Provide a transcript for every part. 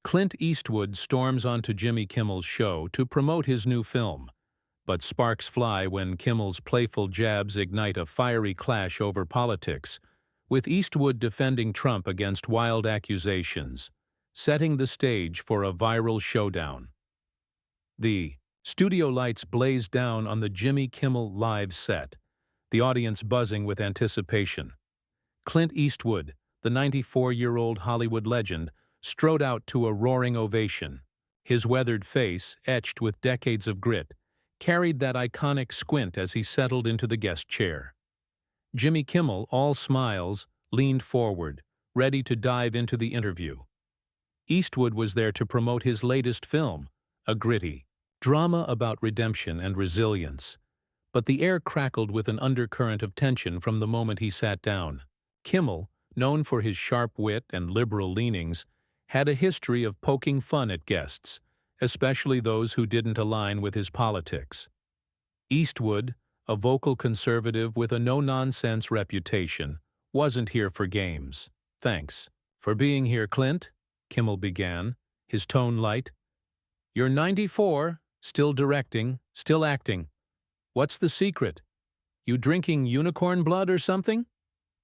Clint Eastwood storms onto Jimmy Kimmel's show to promote his new film, but sparks fly when Kimmel's playful jabs ignite a fiery clash over politics, with Eastwood defending Trump against wild accusations, setting the stage for a viral showdown. The studio lights blaze down on the Jimmy Kimmel live set, the audience buzzing with anticipation. Clint Eastwood, the 94-year-old Hollywood legend, strode out to a roaring ovation. His weathered face, etched with decades of grit, carried that iconic squint as he settled into the guest chair. Jimmy Kimmel, all smiles, leaned forward, ready to dive into the interview. Eastwood was there to promote his latest film, a gritty drama about redemption and resilience. But the air crackled with an undercurrent of tension from the moment he sat down. Kimmel, known for his sharp wit and liberal leanings, had a history of poking fun at guests, especially those who didn't align with his politics. Eastwood, a vocal conservative with a no-nonsense reputation, wasn't here for games. "Thanks for being here, Clint," Kimmel began, his tone light. "You're 94, still directing, still acting. What's the secret? You drinking unicorn blood or something?"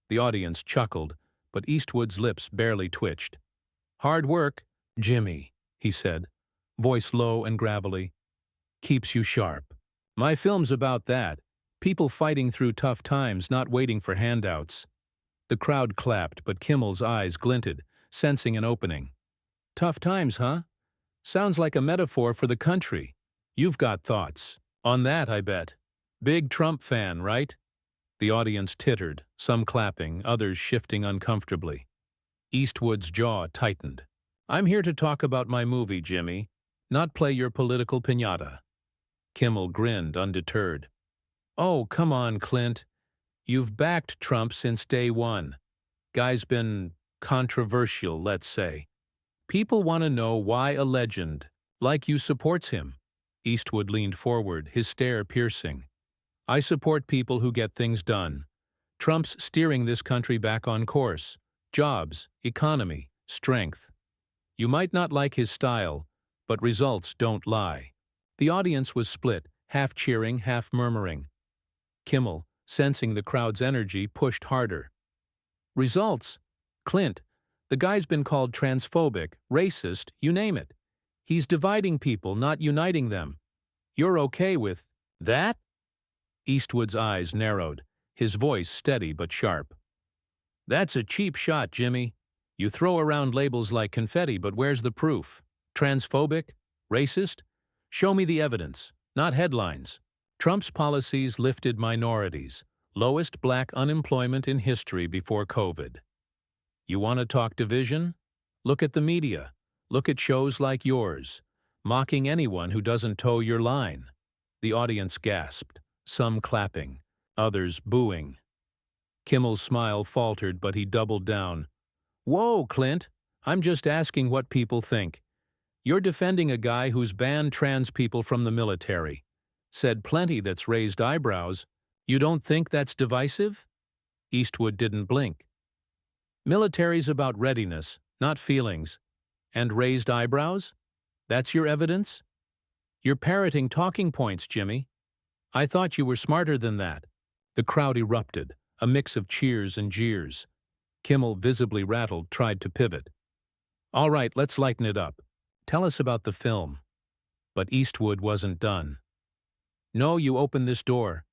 The audience chuckled, but Eastwood's lips barely twitched. "Hard work, Jimmy," he said, voice low and gravelly. "Keeps you sharp. My film's about that. People fighting through tough times, not waiting for handouts." The crowd clapped, but Kimmel's eyes glinted, sensing an opening. "Tough times, huh? Sounds like a metaphor for the country. You've got thoughts on that, I bet. Big Trump fan, right?" The audience tittered, some clapping, others shifting uncomfortably. Eastwood's jaw tightened. "I'm here to talk about my movie, Jimmy, not play your political piñata." Kimmel grinned, undeterred. "Oh, come on, Clint. You've backed Trump since day one. Guy's been controversial, let's say. People want to know why a legend like you supports him." Eastwood leaned forward, his stare piercing. "I support people who get things done. Trump's steering this country back on course. Jobs, economy, strength. You might not like his style, but results don't lie." The audience was split, half cheering, half murmuring. Kimmel, sensing the crowd's energy, pushed harder. "Results? Clint, the guy's been called transphobic, racist, you name it. He's dividing people, not uniting them. You're okay with that?" Eastwood's eyes narrowed, his voice steady but sharp. "That's a cheap shot, Jimmy. You throw around labels like confetti, but where's the proof? Transphobic? Racist? Show me the evidence, not headlines. Trump's policies lifted minorities, lowest black unemployment in history before COVID. You want to talk division? Look at the media. Look at shows like yours, mocking anyone who doesn't toe your line." The audience gasped, some clapping, others booing. Kimmel's smile faltered, but he doubled down. "Whoa, Clint, I'm just asking what people think. You're defending a guy who's banned trans people from the military. Said plenty that's raised eyebrows. You don't think that's divisive?" Eastwood didn't blink. "Military's about readiness, not feelings. And raised eyebrows? That's your evidence? You're parroting talking points, Jimmy. I thought you were smarter than that." The crowd erupted, a mix of cheers and jeers. Kimmel, visibly rattled, tried to pivot. "All right, let's lighten it up. Tell us about the film." But Eastwood wasn't done. "No, you open this door.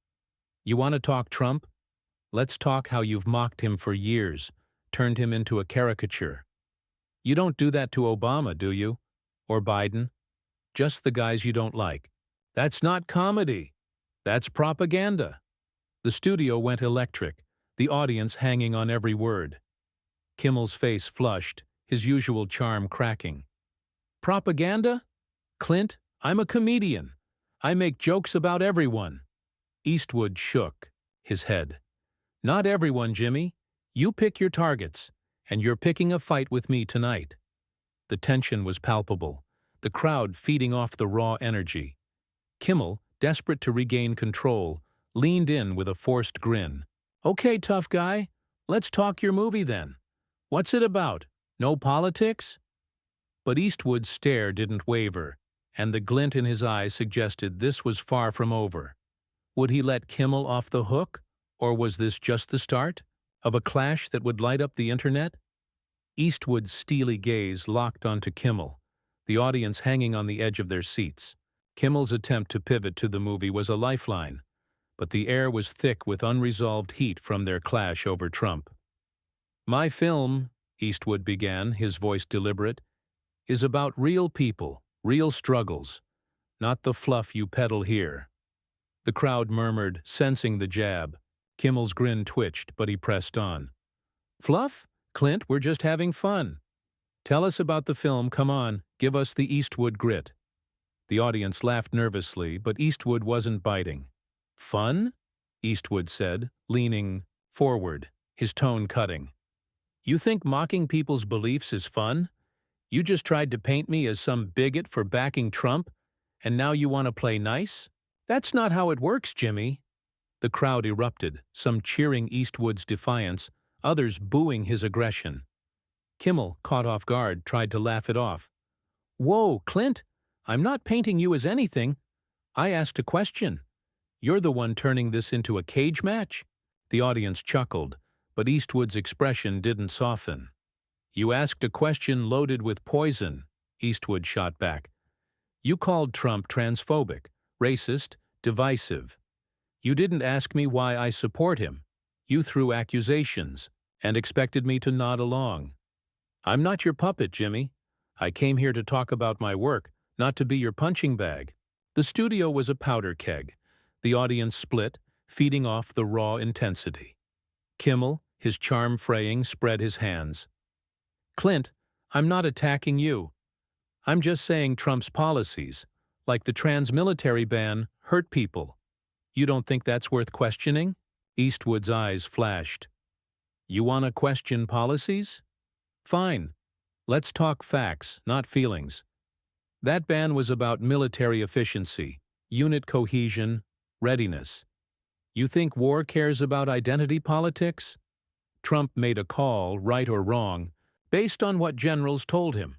You want to talk Trump? Let's talk how you've mocked him for years, turned him into a caricature. You don't do that to Obama, do you? Or Biden? Just the guys you don't like. That's not comedy. That's propaganda." The studio went electric, the audience hanging on every word. Kimmel's face flushed, his usual charm cracking. "Propaganda? Clint, I'm a comedian. I make jokes about everyone." Eastwood shook his head. "Not everyone, Jimmy. You pick your targets, and you're picking a fight with me tonight." The tension was palpable, the crowd feeding off the raw energy. Kimmel, desperate to regain control, leaned in with a forced grin. "Okay, tough guy, let's talk your movie then. What's it about? No politics?" But Eastwood's stare didn't waver, and the glint in his eyes suggested this was far from over. Would he let Kimmel off the hook, or was this just the start of a clash that would light up the internet? Eastwood's steely gaze locked onto Kimmel, the audience hanging on the edge of their seats. Kimmel's attempt to pivot to the movie was a lifeline, but the air was thick with unresolved heat from their clash over Trump. "My film," Eastwood began, his voice deliberate, "is about real people, real struggles, not the fluff you peddle here." The crowd murmured, sensing the jab. Kimmel's grin twitched, but he pressed on. "Fluff? Clint, we're just having fun. Tell us about the film, come on, give us the Eastwood grit." The audience laughed nervously, but Eastwood wasn't biting. "Fun?" Eastwood said, leaning forward, his tone cutting. "You think mocking people's beliefs is fun? You just tried to paint me as some bigot for backing Trump, and now you want to play nice? That's not how it works, Jimmy." The crowd erupted, some cheering Eastwood's defiance, others booing his aggression. Kimmel, caught off guard, tried to laugh it off. "Whoa, Clint, I'm not painting you as anything. I asked a question. You're the one turning this into a cage match?" The audience chuckled, but Eastwood's expression didn't soften. "You asked a question loaded with poison," Eastwood shot back. "You called Trump transphobic, racist, divisive. You didn't ask me why I support him. You threw accusations and expected me to nod along. I'm not your puppet, Jimmy. I came here to talk about my work, not to be your punching bag." The studio was a powder keg. The audience split, feeding off the raw intensity. Kimmel, his charm fraying, spread his hands. "Clint, I'm not attacking you. I'm just saying Trump's policies, like the trans-military ban, hurt people. You don't think that's worth questioning?" Eastwood's eyes flashed. "You want to question policies? Fine. Let's talk facts, not feelings. That ban was about military efficiency, unit cohesion, readiness. You think war cares about identity politics? Trump made a call, right or wrong, based on what generals told him.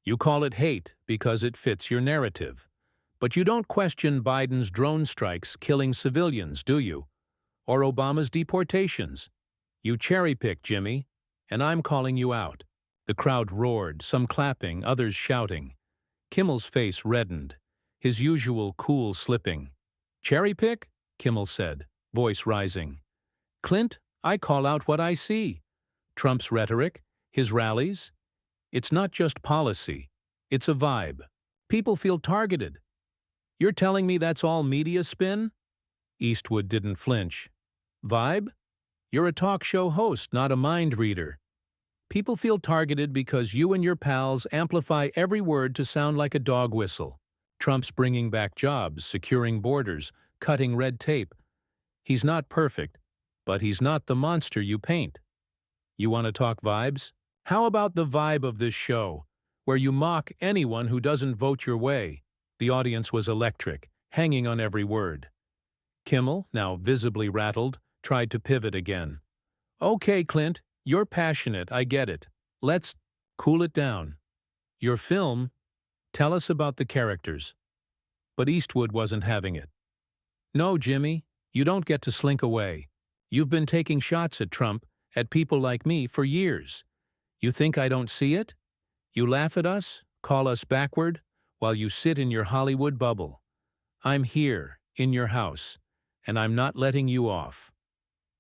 You call it hate because it fits your narrative. But you don't question Biden's drone strikes killing civilians, do you? Or Obama's deportations? You cherry-pick, Jimmy, and I'm calling you out." The crowd roared, some clapping, others shouting. Kimmel's face reddened, his usual cool slipping. "Cherry-pick?" Kimmel said, voice rising. "Clint, I call out what I see. Trump's rhetoric, his rallies. It's not just policy. It's a vibe. People feel targeted. You're telling me that's all media spin?" Eastwood didn't flinch. "Vibe? You're a talk show host, not a mind reader. People feel targeted because you and your pals amplify every word to sound like a dog whistle. Trump's bringing back jobs, securing borders, cutting red tape. He's not perfect, but he's not the monster you paint. You want to talk vibes? How about the vibe of this show, where you mock anyone who doesn't vote your way?" The audience was electric, hanging on every word. Kimmel, now visibly rattled, tried to pivot again. "Okay, Clint, you're passionate, I get it. Let's cool it down. Your film, tell us about the characters." But Eastwood wasn't having it. "No, Jimmy, you don't get to slink away. You've been taking shots at Trump, at people like me, for years. You think I don't see it? You laugh at us, call us backward, while you sit in your Hollywood bubble. I'm here, in your house, and I'm not letting you off."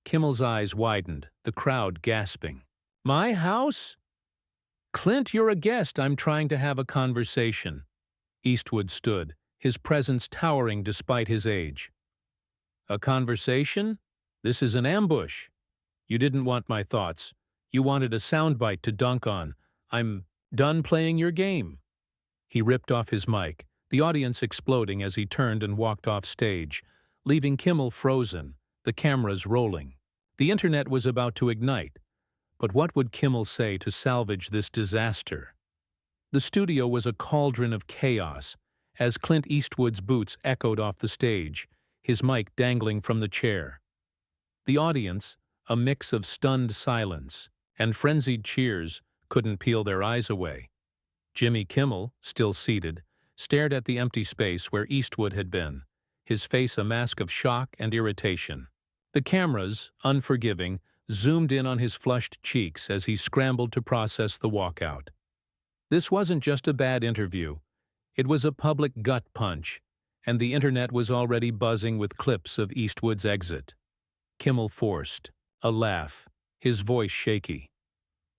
Kimmel's eyes widened, the crowd gasping. "My house? Clint, you're a guest. I'm trying to have a conversation." Eastwood stood, his presence towering despite his age. "A conversation? This is an ambush. You didn't want my thoughts. You wanted a soundbite to dunk on. I'm done playing your game." He ripped off his mic, the audience exploding as he turned and walked off stage, leaving Kimmel frozen, the cameras rolling. The internet was about to ignite. But what would Kimmel say to salvage this disaster? The studio was a cauldron of chaos, as Clint Eastwood's boots echoed off the stage, his mic dangling from the chair. The audience, a mix of stunned silence and frenzied cheers, couldn't peel their eyes away. Jimmy Kimmel, still seated, stared at the empty space where Eastwood had been, his face a mask of shock and irritation. The cameras, unforgiving, zoomed in on his flushed cheeks as he scrambled to process the walkout. This wasn't just a bad interview. It was a public gut punch, and the internet was already buzzing with clips of Eastwood's exit. Kimmel forced a laugh, his voice shaky.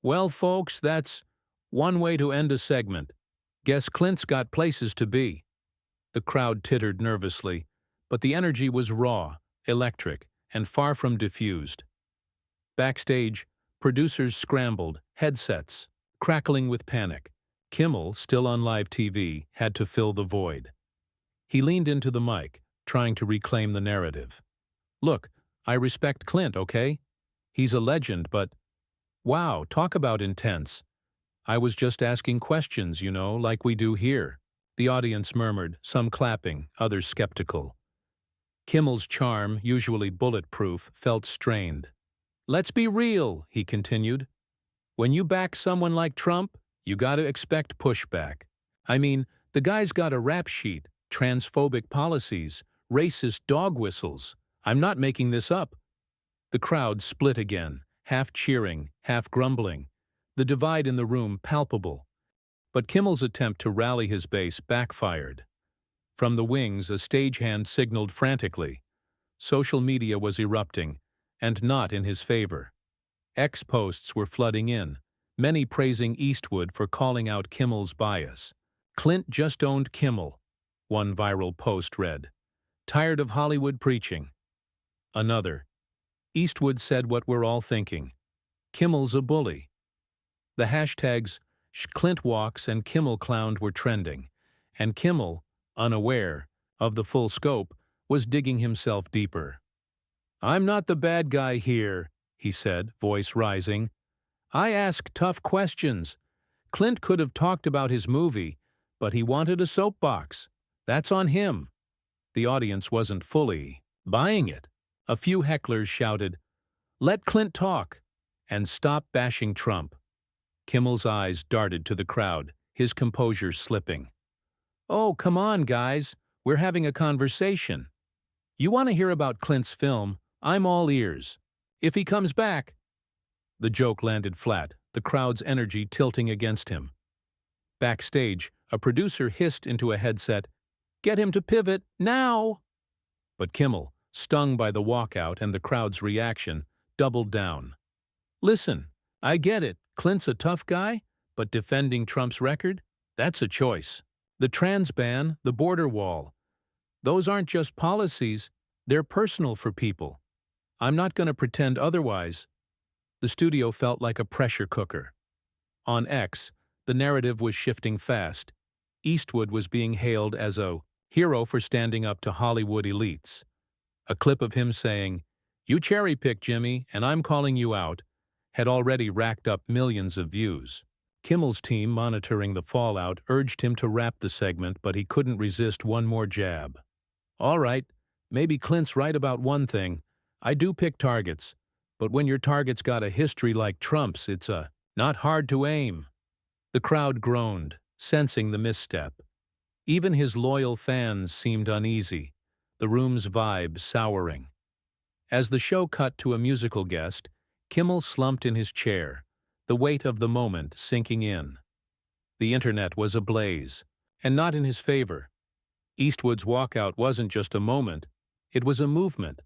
"Well, folks, that's one way to end a segment. Guess Clint's got places to be." The crowd tittered nervously, but the energy was raw, electric, and far from diffused. Backstage, producers scrambled, headsets crackling with panic. Kimmel, still on live TV, had to fill the void. He leaned into the mic, trying to reclaim the narrative. "Look, I respect Clint, okay? He's a legend, but wow, talk about intense. I was just asking questions, like we do here." The audience murmured, some clapping, others skeptical. Kimmel's charm, usually bulletproof, felt strained. "Let's be real," he continued. "When you back someone like Trump, you gotta expect pushback. I mean, the guy's got a rap sheet, transphobic policies, racist dog whistles. I'm not making this up." The crowd split again, half cheering, half grumbling, the divide in the room palpable. But Kimmel's attempt to rally his base backfired. From the wings, a stagehand signaled frantically. Social media was erupting, and not in his favor. X posts were flooding in, many praising Eastwood for calling out Kimmel's bias. "Clint just owned Kimmel," one viral post read. "Tired of Hollywood preaching." Another, "Eastwood said what we're all thinking. Kimmel's a bully." The hashtags Clint walks and Kimmel clowned were trending, and Kimmel, unaware of the full scope, was digging himself deeper. "I'm not the bad guy here," he said, voice rising. "I ask tough questions. Clint could have talked about his movie, but he wanted a soapbox. That's on him." The audience wasn't fully buying it. A few hecklers shouted, "Let Clint talk," and "Stop bashing Trump." Kimmel's eyes darted to the crowd, his composure slipping. "Oh, come on, guys. We're having a conversation. You want to hear about Clint's film? I'm all ears. If he comes back—" The joke landed flat, the crowd's energy tilting against him. Backstage, a producer hissed into a headset, "Get him to pivot, now!" But Kimmel, stung by the walkout and the crowd's reaction, doubled down. "Listen, I get it, Clint's a tough guy, but defending Trump's record? That's a choice. The trans ban, the border wall, those aren't just policies, they're personal for people. I'm not going to pretend otherwise." The studio felt like a pressure cooker. On X, the narrative was shifting fast. Eastwood was being hailed as a hero for standing up to Hollywood elites. A clip of him saying, "You cherry-pick, Jimmy, and I'm calling you out," had already racked up millions of views. Kimmel's team, monitoring the fallout, urged him to wrap the segment, but he couldn't resist one more jab. "All right, maybe Clint's right about one thing. I do pick targets. But when your target's got a history like Trump's, it's not hard to aim." The crowd groaned, sensing the misstep. Even his loyal fans seemed uneasy, the room's vibe souring. As the show cut to a musical guest, Kimmel slumped in his chair, the weight of the moment sinking in. The internet was ablaze, and not in his favor. Eastwood's walkout wasn't just a moment, it was a movement.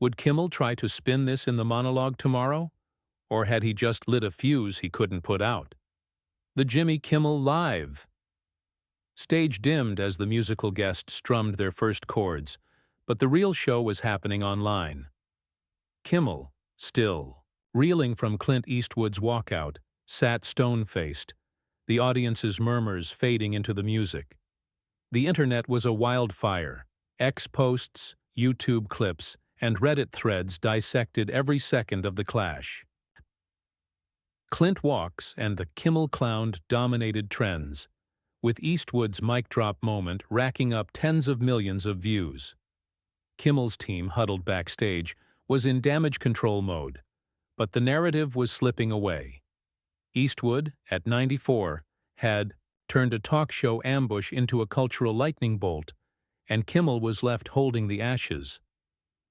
Would Kimmel try to spin this in the monologue tomorrow? Or had he just lit a fuse he couldn't put out? The Jimmy Kimmel Live! Stage dimmed as the musical guests strummed their first chords, but the real show was happening online. Kimmel, still, reeling from Clint Eastwood's walkout, sat stone-faced, the audience's murmurs fading into the music. The internet was a wildfire. X posts, YouTube clips, and Reddit threads dissected every second of the clash. Clint walks and the Kimmel clowned dominated trends, with Eastwood's mic drop moment racking up tens of millions of views. Kimmel's team, huddled backstage, was in damage control mode, but the narrative was slipping away. Eastwood, at 94, had turned a talk show ambush into a cultural lightning bolt, and Kimmel was left holding the ashes.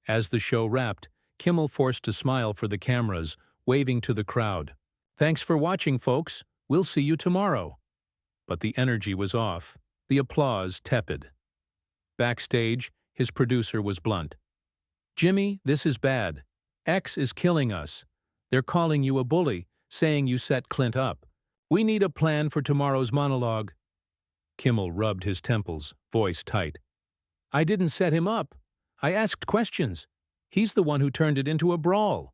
As the show wrapped, Kimmel forced a smile for the cameras, waving to the crowd. "Thanks for watching, folks. We'll see you tomorrow." But the energy was off, the applause tepid. Backstage, his producer was blunt. "Jimmy, this is bad. X is killing us. They're calling you a bully, saying you set Clint up. We need a plan for tomorrow's monologue." Kimmel rubbed his temples, voice tight. "I didn't set him up. I asked questions. He's the one who turned it into a brawl."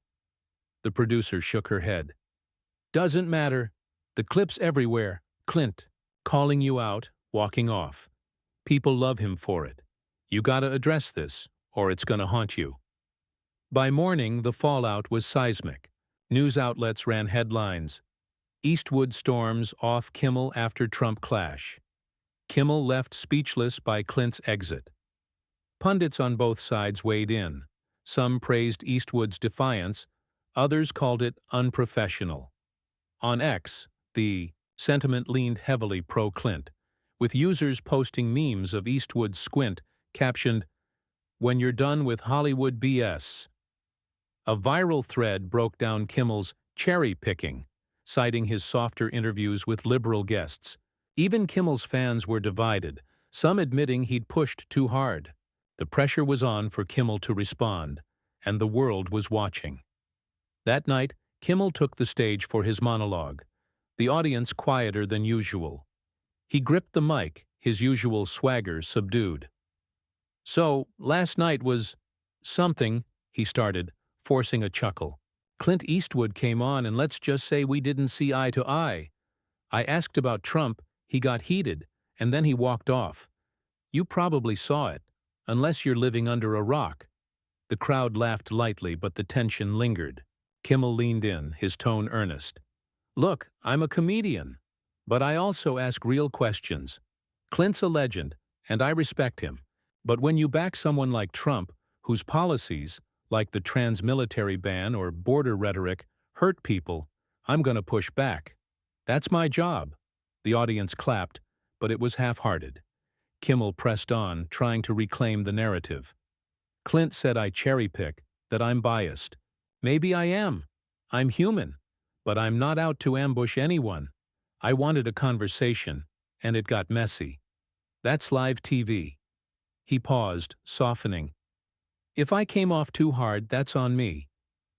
The producer shook her head. "Doesn't matter. The clip's everywhere. Clint, calling you out, walking off. People love him for it. You gotta address this, or it's gonna haunt you." By morning, the fallout was seismic. News outlets ran headlines. Eastwood storms off Kimmel after Trump clash. Kimmel left speechless by Clint's exit. Pundits on both sides weighed in. Some praised Eastwood's defiance, others called it unprofessional. On X, the sentiment leaned heavily pro-Clint, with users posting memes of Eastwood's squint captioned, "When you're done with Hollywood BS." A viral thread broke down Kimmel's cherry-picking, citing his softer interviews with liberal guests. Even Kimmel's fans were divided, some admitting he'd pushed too hard. The pressure was on for Kimmel to respond, and the world was watching. That night, Kimmel took the stage for his monologue, the audience quieter than usual. He gripped the mic, his usual swagger subdued. "So, last night was something," he started, forcing a chuckle. "Clint Eastwood came on, and let's just say we didn't see eye to eye. I asked about Trump, he got heated, and then he walked off. You probably saw it, unless you're living under a rock." The crowd laughed lightly, but the tension lingered. Kimmel leaned in, his tone earnest. "Look, I'm a comedian, but I also ask real questions. Clint's a legend, and I respect him. But when you back someone like Trump, whose policies, like the trans-military ban or border rhetoric, hurt people, I'm going to push back. That's my job." The audience clapped, but it was half-hearted. Kimmel pressed on, trying to reclaim the narrative. "Clint said I cherry-pick, that I'm biased. Maybe I am. I'm human. But I'm not out to ambush anyone. I wanted a conversation, and it got messy. That's live TV." He paused, softening. "If I came off too hard, that's on me.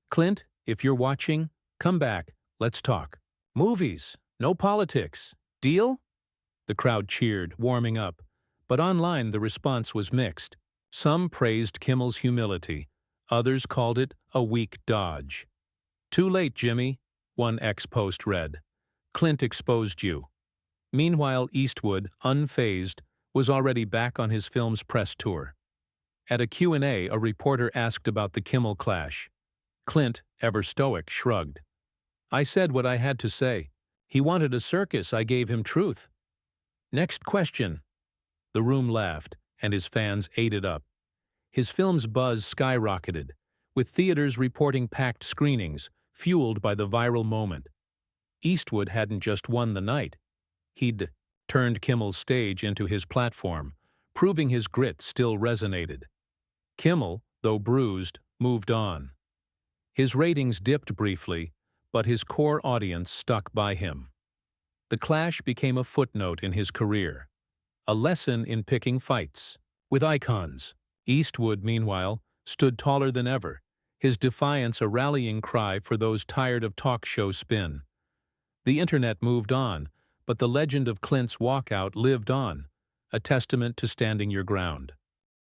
Clint, if you're watching, come back, let's talk. Movies, no politics. Deal?" The crowd cheered, warming up, but online the response was mixed. Some praised Kimmel's humility, others called it a weak dodge. "Too late, Jimmy," one X-post read. "Clint exposed you." Meanwhile, Eastwood, unfazed, was already back on his film's press tour. At a Q&A, a reporter asked about the Kimmel clash. Clint, ever stoic, shrugged. "I said what I had to say. He wanted a circus, I gave him truth." "Next question." The room laughed, and his fans ate it up. His film's buzz skyrocketed, with theaters reporting packed screenings, fueled by the viral moment. Eastwood hadn't just won the night. He'd turned Kimmel's stage into his platform, proving his grit still resonated. Kimmel, though bruised, moved on. His ratings dipped briefly, but his core audience stuck by him. The clash became a footnote in his career, a lesson in picking fights with icons. Eastwood, meanwhile, stood taller than ever, his defiance a rallying cry for those tired of talk show spin. The internet moved on, but the legend of Clint's walkout lived on, a testament to standing your ground.